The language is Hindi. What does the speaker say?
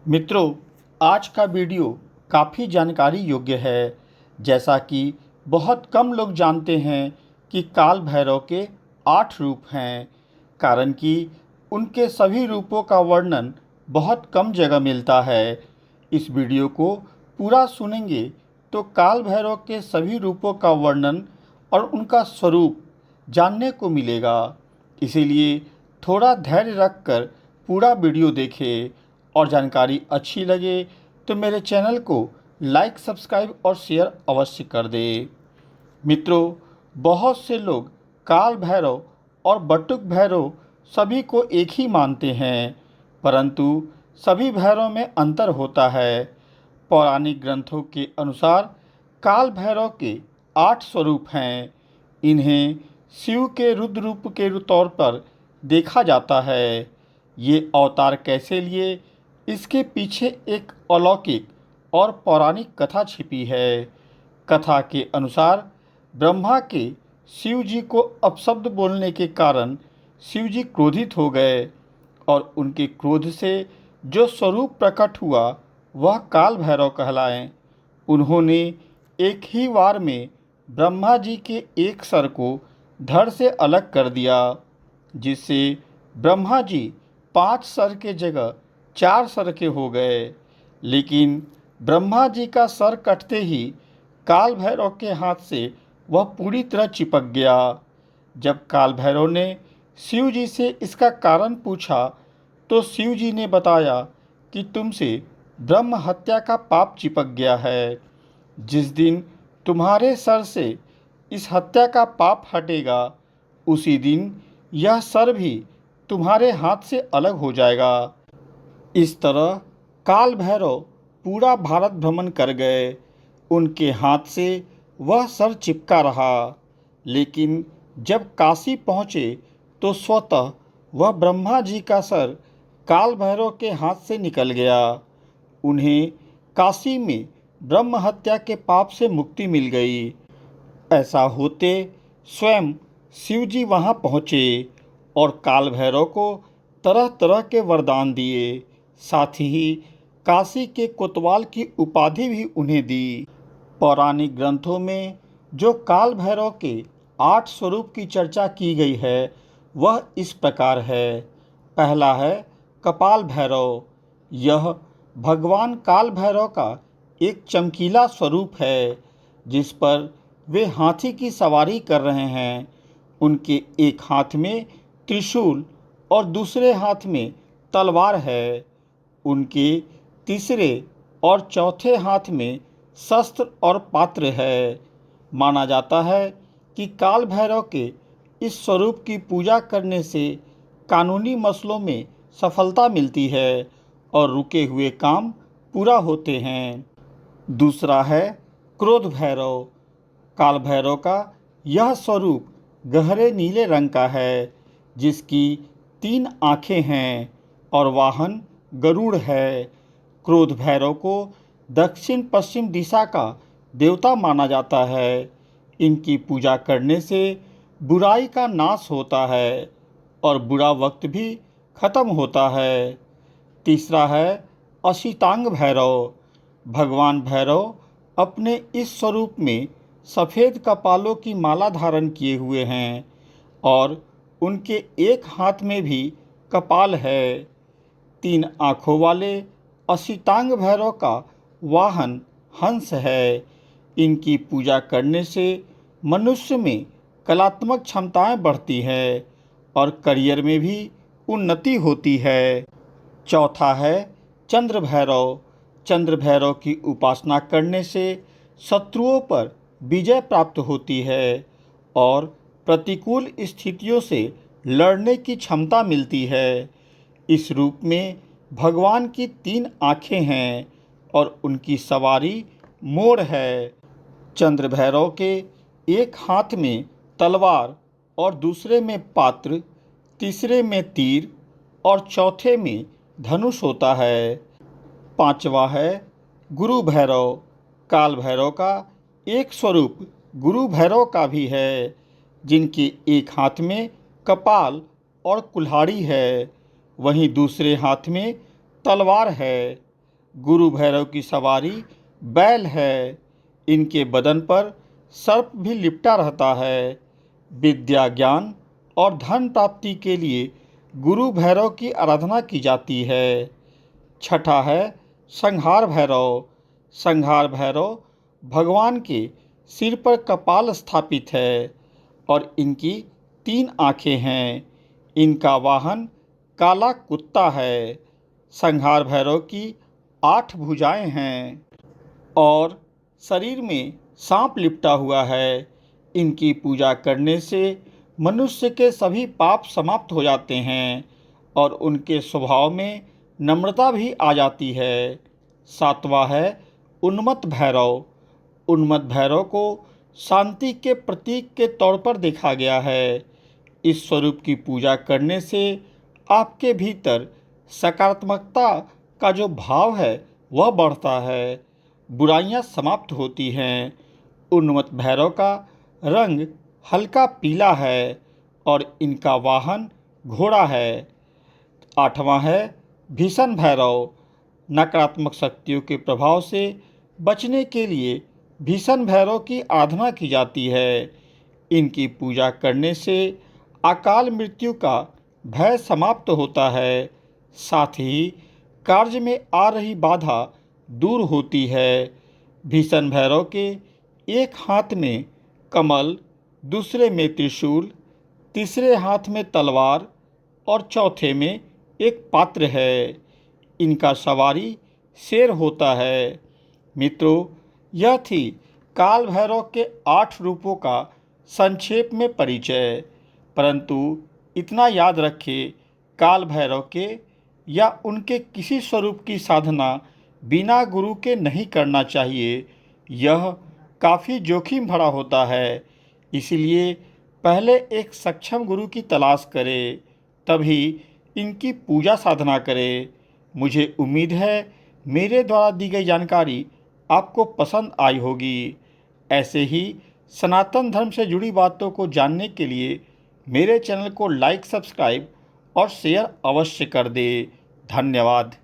मित्रों, आज का वीडियो काफ़ी जानकारी योग्य है। जैसा कि बहुत कम लोग जानते हैं कि काल भैरव के 8 रूप हैं, कारण कि उनके सभी रूपों का वर्णन बहुत कम जगह मिलता है। इस वीडियो को पूरा सुनेंगे तो काल भैरव के सभी रूपों का वर्णन और उनका स्वरूप जानने को मिलेगा। इसीलिए थोड़ा धैर्य रखकर पूरा वीडियो देखें और जानकारी अच्छी लगे तो मेरे चैनल को लाइक, सब्सक्राइब और शेयर अवश्य कर दें। मित्रों, बहुत से लोग काल भैरव और बटुक भैरव सभी को एक ही मानते हैं, परंतु सभी भैरव में अंतर होता है। पौराणिक ग्रंथों के अनुसार काल भैरव के 8 स्वरूप हैं। इन्हें शिव के रुद्र रूप के तौर पर देखा जाता है। ये अवतार कैसे लिए, इसके पीछे एक अलौकिक और पौराणिक कथा छिपी है। कथा के अनुसार ब्रह्मा के शिव जी को अपशब्द बोलने के कारण शिव जी क्रोधित हो गए और उनके क्रोध से जो स्वरूप प्रकट हुआ वह काल भैरव कहलाए। उन्होंने एक ही वार में ब्रह्मा जी के एक सर को धड़ से अलग कर दिया, जिससे ब्रह्मा जी 5 सर के जगह 4 सर के हो गए। लेकिन ब्रह्मा जी का सर कटते ही काल भैरव के हाथ से वह पूरी तरह चिपक गया। जब काल भैरव ने शिव जी से इसका कारण पूछा तो शिव जी ने बताया कि तुमसे ब्रह्म हत्या का पाप चिपक गया है। जिस दिन तुम्हारे सर से इस हत्या का पाप हटेगा, उसी दिन यह सर भी तुम्हारे हाथ से अलग हो जाएगा। इस तरह काल भैरव पूरा भारत भ्रमण कर गए। उनके हाथ से वह सर चिपका रहा, लेकिन जब काशी पहुँचे तो स्वतः वह ब्रह्मा जी का सर काल भैरव के हाथ से निकल गया। उन्हें काशी में ब्रह्म हत्या के पाप से मुक्ति मिल गई। ऐसा होते स्वयं शिव जी वहाँ पहुँचे और काल भैरव को तरह तरह के वरदान दिए। साथ ही काशी के कोतवाल की उपाधि भी उन्हें दी। पौराणिक ग्रंथों में जो काल भैरव के 8 स्वरूप की चर्चा की गई है वह इस प्रकार है। पहला है कपाल भैरव। यह भगवान काल भैरव का एक चमकीला स्वरूप है, जिस पर वे हाथी की सवारी कर रहे हैं। उनके एक हाथ में त्रिशूल और दूसरे हाथ में तलवार है। उनके तीसरे और चौथे हाथ में शस्त्र और पात्र है। माना जाता है कि काल भैरव के इस स्वरूप की पूजा करने से कानूनी मसलों में सफलता मिलती है और रुके हुए काम पूरा होते हैं। दूसरा है क्रोध भैरव। काल भैरव का यह स्वरूप गहरे नीले रंग का है, जिसकी 3 आँखें हैं और वाहन गरुड़ है। क्रोध भैरव को दक्षिण पश्चिम दिशा का देवता माना जाता है। इनकी पूजा करने से बुराई का नाश होता है और बुरा वक्त भी खत्म होता है। तीसरा है अशितांग भैरव। भगवान भैरव अपने इस स्वरूप में सफ़ेद कपालों की माला धारण किए हुए हैं और उनके एक हाथ में भी कपाल है। 3 आँखों वाले अशितांग भैरव का वाहन हंस है। इनकी पूजा करने से मनुष्य में कलात्मक क्षमताएं बढ़ती हैं और करियर में भी उन्नति होती है। चौथा है चंद्र भैरव। चंद्र भैरव की उपासना करने से शत्रुओं पर विजय प्राप्त होती है और प्रतिकूल स्थितियों से लड़ने की क्षमता मिलती है। इस रूप में भगवान की 3 आँखें हैं और उनकी सवारी मोर है। चंद्र भैरव के एक हाथ में तलवार और दूसरे में पात्र, तीसरे में तीर और चौथे में धनुष होता है। पांचवा है गुरु भैरव। काल भैरव का एक स्वरूप गुरु भैरव का भी है, जिनके एक हाथ में कपाल और कुल्हाड़ी है, वहीं दूसरे हाथ में तलवार है। गुरु भैरव की सवारी बैल है। इनके बदन पर सर्प भी लिपटा रहता है। विद्या, ज्ञान और धन प्राप्ति के लिए गुरु भैरव की आराधना की जाती है। छठा है संहार भैरव। संहार भैरव भगवान के सिर पर कपाल स्थापित है और इनकी 3 आँखें हैं। इनका वाहन काला कुत्ता है। संहार भैरव की 8 भुजाएं हैं और शरीर में सांप लिपटा हुआ है। इनकी पूजा करने से मनुष्य के सभी पाप समाप्त हो जाते हैं और उनके स्वभाव में नम्रता भी आ जाती है। 7वां है उन्मत्त भैरव। उन्मत्त भैरव को शांति के प्रतीक के तौर पर देखा गया है। इस स्वरूप की पूजा करने से आपके भीतर सकारात्मकता का जो भाव है वह बढ़ता है, बुराइयां समाप्त होती हैं। उन्मत्त भैरव का रंग हल्का पीला है और इनका वाहन घोड़ा है। 8वां है भीषण भैरव। नकारात्मक शक्तियों के प्रभाव से बचने के लिए भीषण भैरव की आराधना की जाती है। इनकी पूजा करने से अकाल मृत्यु का भय समाप्त होता है। साथ ही कार्य में आ रही बाधा दूर होती है। भीषण भैरव के एक हाथ में कमल, दूसरे में त्रिशूल, तीसरे हाथ में तलवार और चौथे में एक पात्र है। इनका सवारी शेर होता है। मित्रों, यह थी काल भैरव के 8 रूपों का संक्षेप में परिचय। परंतु इतना याद रखें, काल भैरव के या उनके किसी स्वरूप की साधना बिना गुरु के नहीं करना चाहिए। यह काफ़ी जोखिम भरा होता है। इसलिए पहले एक सक्षम गुरु की तलाश करें, तभी इनकी पूजा साधना करें। मुझे उम्मीद है मेरे द्वारा दी गई जानकारी आपको पसंद आई होगी। ऐसे ही सनातन धर्म से जुड़ी बातों को जानने के लिए मेरे चैनल को लाइक, सब्सक्राइब और शेयर अवश्य कर दें। धन्यवाद।